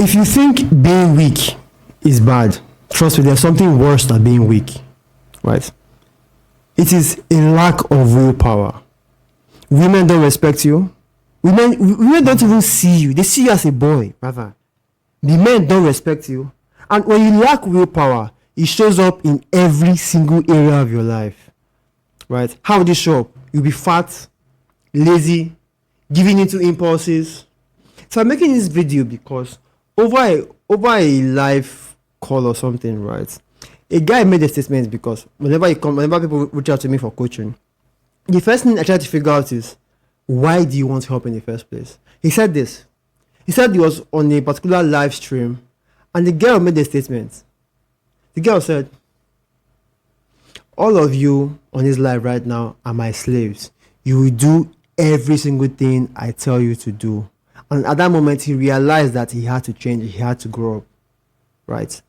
If you think being weak is bad, trust me, there's something worse than being weak, right? It is a lack of willpower. Women don't respect you. Women don't even see you. They see you as a boy, rather. The men don't respect you. And when you lack willpower, it shows up in every single area of your life, right? How would it show up? You'll be fat, lazy, giving into impulses. So I'm making this video because over a live call or something, right? A guy made a statement because whenever people reach out to me for coaching, the first thing I try to figure out is, why do you want help in the first place? He said this. He said he was on a particular live stream and the girl made a statement. The girl said, all of you on this live right now are my slaves. You will do every single thing I tell you to do. And at that moment, he realized that he had to change, he had to grow up, right?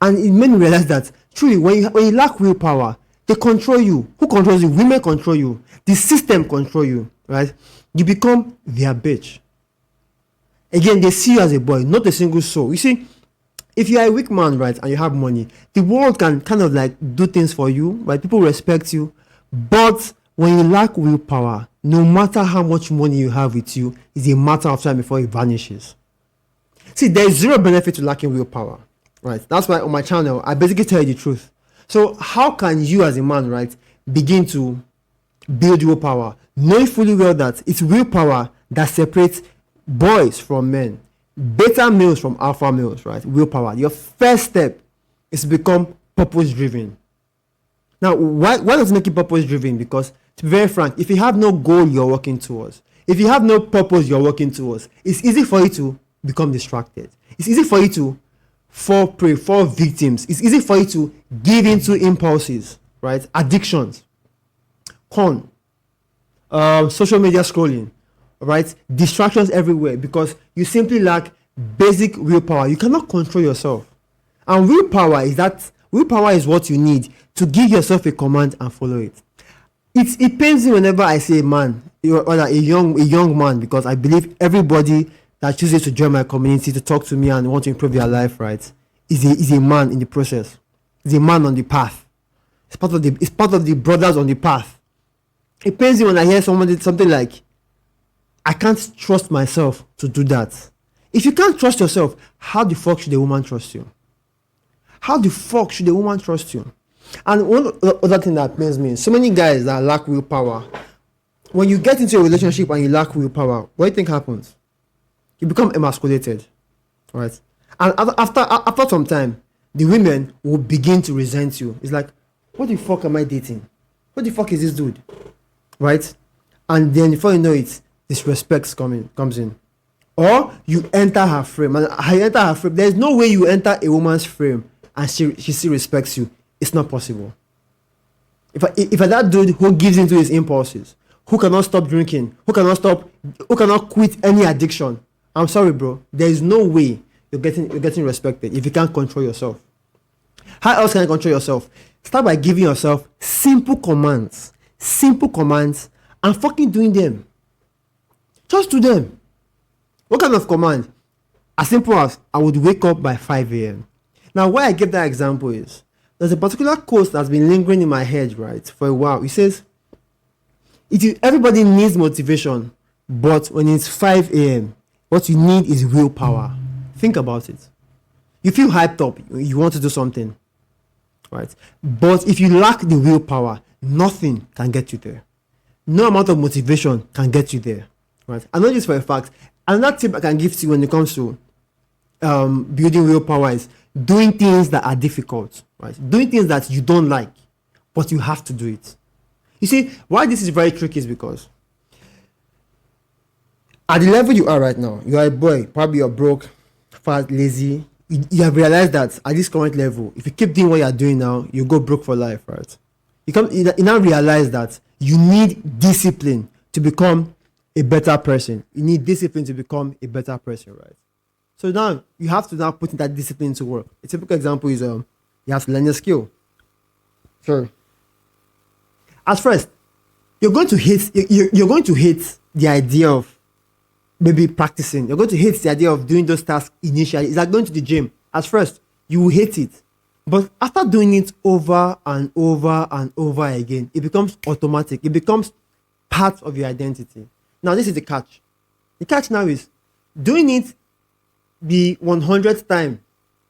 And it made me realize that truly, when you lack willpower, they control you. Who controls you? Women control you. The system control you, right? You become their bitch. Again, they see you as a boy, not a single soul. You see, if you are a weak man, right, and you have money, the world can kind of like do things for you, right? People respect you. But when you lack willpower, no matter how much money you have with you, it's a matter of time before it vanishes. See, there is zero benefit to lacking willpower, right? That's why on my channel, I basically tell you the truth. So how can you as a man, right, begin to build willpower, knowing fully well that it's willpower that separates boys from men, beta males from alpha males, right? Willpower. Your first step is to become purpose driven. Now, why does it make you purpose driven? Because, to be very frank, if you have no goal you're working towards, if you have no purpose you're working towards, it's easy for you to become distracted. It's easy for you to fall prey, fall victims. It's easy for you to give into impulses, right? Addictions, porn, social media scrolling, right? Distractions everywhere because you simply lack basic willpower. You cannot control yourself. And willpower is what you need to give yourself a command and follow it. It pains me whenever I say a man, or a young man, because I believe everybody that chooses to join my community to talk to me and want to improve their life, right, is a man in the process. Is a man on the path. It's part of the brothers on the path. It pains me when I hear something like, I can't trust myself to do that. If you can't trust yourself, how the fuck should a woman trust you? How the fuck should a woman trust you? And one other thing that pains me, so many guys that lack willpower, when you get into a relationship and you lack willpower, what do you think happens? You become emasculated, right? And after some time, the women will begin to resent you. It's like, what the fuck am I dating? What the fuck is this dude? Right? And then before you know it, disrespect comes in. Or you enter her frame. And I enter her frame. There's no way you enter a woman's frame and she still respects you. It's not possible. If that dude who gives into his impulses, who cannot stop drinking, who cannot quit any addiction, I'm sorry, bro. There is no way you're getting respected if you can't control yourself. How else can you control yourself? Start by giving yourself simple commands, and fucking doing them. Just do them. What kind of command? As simple as, I would wake up by 5 a.m. Now, why I give that example is, there's a particular quote that's been lingering in my head, right, for a while. It says, everybody needs motivation, but when it's 5 a.m., what you need is willpower. Think about it. You feel hyped up, you want to do something, right? But if you lack the willpower, nothing can get you there. No amount of motivation can get you there, right? I know this for a fact. Another tip I can give to you when it comes to building willpower is doing things that are difficult, right? Doing things that you don't like, but you have to do it. You see, why this is very tricky is because at the level you are right now, you are a boy, probably you're broke, fat, lazy. You have realized that at this current level, if you keep doing what you're doing now, you go broke for life, right? You now realize that you need discipline to become a better person. You need discipline to become a better person, right? So now you have to now put in that discipline to work. A typical example is you have to learn a skill. So at first, you're going to hate the idea of maybe practicing. You're going to hate the idea of doing those tasks initially. It's like going to the gym. At first, you will hate it. But after doing it over and over and over again, it becomes automatic. It becomes part of your identity. Now, this is the catch. The catch now is doing it the 100th time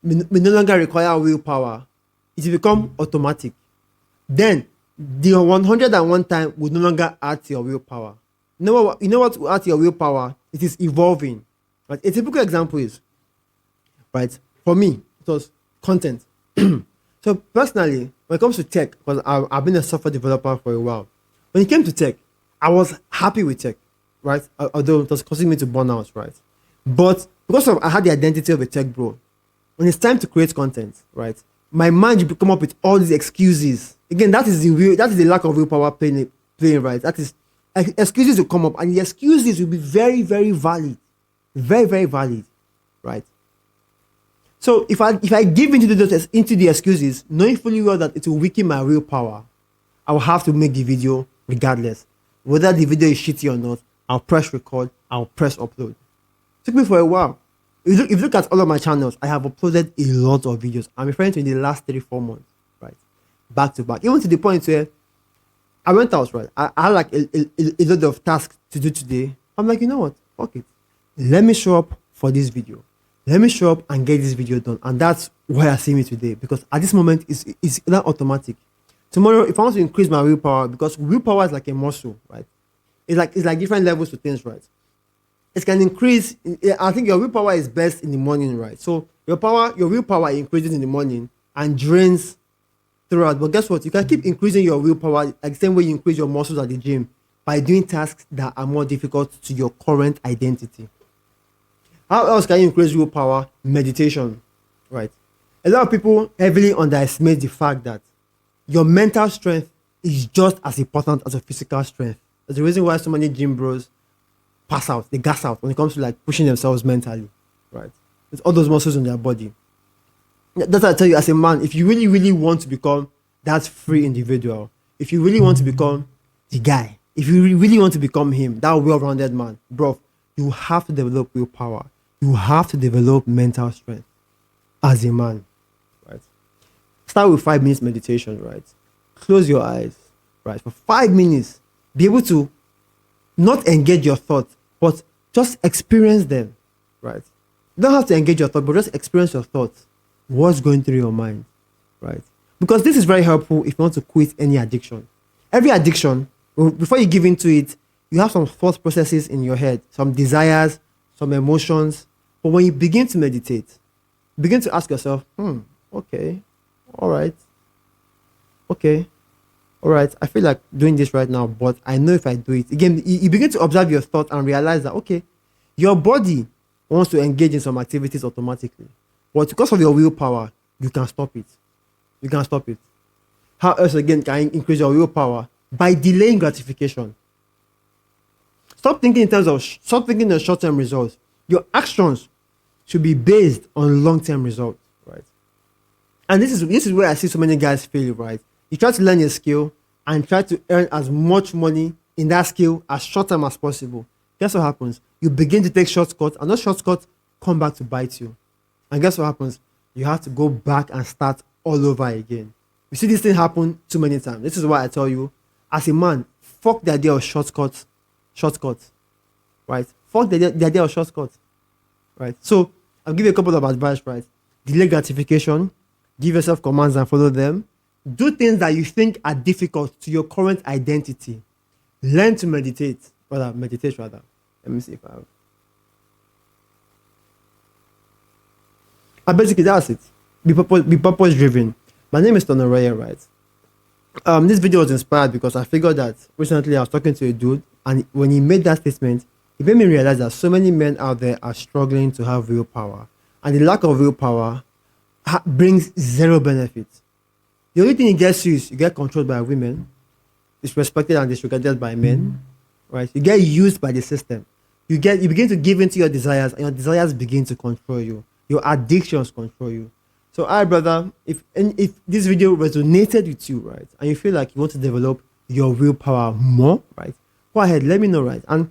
may no longer require willpower. It will become automatic. Then, the 101 time would no longer add to your willpower. You know what will add to your willpower? It is evolving. Right? A typical example is, right, for me, it was content. So personally, when it comes to tech, because I've been a software developer for a while, when it came to tech, I was happy with tech, right? Although it was causing me to burn out, right? But because I had the identity of a tech bro, when it's time to create content, right, my mind will come up with all these excuses. Again, that is the lack of willpower playing, right? That is, excuses will come up, and the excuses will be very, very valid, very, very valid, right? So if I give into the excuses, knowing fully well that it will weaken my willpower, I will have to make the video regardless. Whether the video is shitty or not, I'll press record, I'll press upload. It took me for a while. If you look at all of my channels, I have uploaded a lot of videos. I'm referring to in the last 3-4 months, right? Back to back. Even to the point where I went out, right? I had like a lot of tasks to do today. I'm like, you know what? Fuck it. Let me show up for this video. Let me show up and get this video done. And that's why I see me today. Because at this moment, it's not automatic. Tomorrow, if I want to increase my willpower, because willpower is like a muscle, right? It's like different levels to things, right? It can increase. I think your willpower is best in the morning, right? So your willpower increases in the morning and drains throughout. But guess what? You can keep increasing your willpower like the same way you increase your muscles at the gym by doing tasks that are more difficult to your current identity. How else can you increase willpower? Meditation, right? A lot of people heavily underestimate the fact that your mental strength is just as important as your physical strength. That's the reason why so many gym bros pass out, they gas out when it comes to like pushing themselves mentally, right? It's all those muscles in their body. That's what I tell you as a man, if you really, really want to become that free individual, if you really want to become the guy, if you really want to become him, that well-rounded man, bro, you have to develop willpower. You have to develop mental strength as a man, right? Start with 5 minutes meditation, right? Close your eyes, right? For 5 minutes, be able to not engage your thoughts, but just experience them, right? You don't have to engage your thoughts, but just experience your thoughts. What's going through your mind, right? Because this is very helpful if you want to quit any addiction. Every addiction, before you give into it, you have some thought processes in your head, some desires, some emotions. But when you begin to meditate, begin to ask yourself, okay, all right, I feel like doing this right now, but I know if I do it, again, you begin to observe your thought and realize that, okay, your body wants to engage in some activities automatically. But because of your willpower, you can stop it. You can stop it. How else again can you increase your willpower? By delaying gratification. Stop thinking of short-term results. Your actions should be based on long-term results, right? And this is where I see so many guys fail, right? You try to learn a skill and try to earn as much money in that skill as short-term as possible. Guess what happens? You begin to take shortcuts, and those shortcuts come back to bite you. And guess what happens? You have to go back and start all over again. You see this thing happen too many times. This is why I tell you, as a man, fuck the idea of shortcuts, right? Fuck the idea of shortcuts, right? So I'll give you a couple of advice, right? Delay gratification, give yourself commands and follow them. Do things that you think are difficult to your current identity. Learn to meditate. Meditate. Let me see if I have. And basically, that's it. Be purpose driven. My name is Tonoraya, right? This video was inspired because I figured that recently I was talking to a dude, and when he made that statement, it made me realize that so many men out there are struggling to have willpower, and the lack of willpower brings zero benefits. The only thing it gets you is you get controlled by women, disrespected and disregarded by men, right? You get used by the system. You begin to give into your desires, and your desires begin to control you. Your addictions control you. So, all right, brother, if this video resonated with you, right, and you feel like you want to develop your willpower more, right, go ahead, let me know, right? And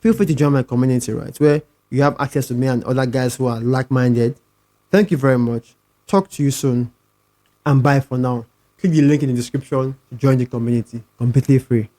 feel free to join my community, right? Where you have access to me and other guys who are like-minded. Thank you very much. Talk to you soon. And bye for now. Click the link in the description to join the community. Completely free.